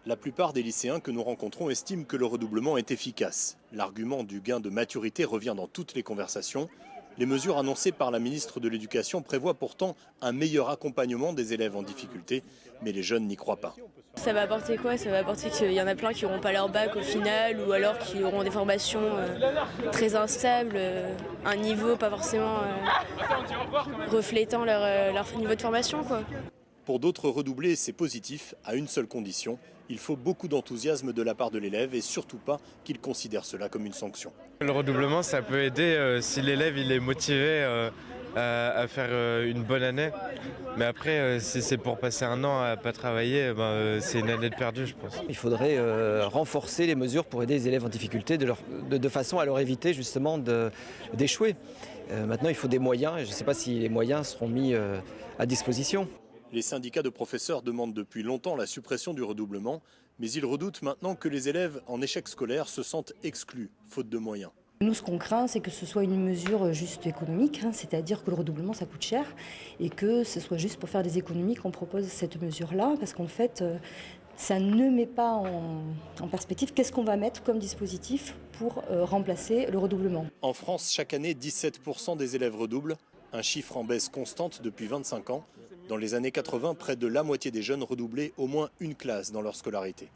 La plupart des lycéens que nous rencontrons estiment que le redoublement est efficace. L'argument du gain de maturité revient dans toutes les conversations. Les mesures annoncées par la ministre de l'Éducation prévoient pourtant un meilleur accompagnement des élèves en difficulté, mais les jeunes n'y croient pas. Ça va apporter quoi? Ça va apporter qu'il y en a plein qui n'auront pas leur bac au final ou alors qui auront des formations très instables, un niveau pas forcément reflétant leur niveau de formation, quoi. Pour d'autres redoublés, c'est positif, à une seule condition. Il faut beaucoup d'enthousiasme de la part de l'élève et surtout pas qu'il considère cela comme une sanction. Le redoublement, ça peut aider si l'élève il est motivé à faire une bonne année. Mais après, si c'est pour passer un an à pas travailler, c'est une année de perdu, je pense. Il faudrait renforcer les mesures pour aider les élèves en difficulté de façon à leur éviter justement d'échouer. Maintenant, il faut des moyens et je ne sais pas si les moyens seront mis à disposition. Les syndicats de professeurs demandent depuis longtemps la suppression du redoublement, mais ils redoutent maintenant que les élèves en échec scolaire se sentent exclus, faute de moyens. Nous, ce qu'on craint, c'est que ce soit une mesure juste économique, c'est-à-dire que le redoublement, ça coûte cher, et que ce soit juste pour faire des économies qu'on propose cette mesure-là, parce qu'en fait, ça ne met pas en perspective qu'est-ce qu'on va mettre comme dispositif pour remplacer le redoublement. En France, chaque année, 17% des élèves redoublent, un chiffre en baisse constante depuis 25 ans. Dans les années 80, près de la moitié des jeunes redoublaient au moins une classe dans leur scolarité.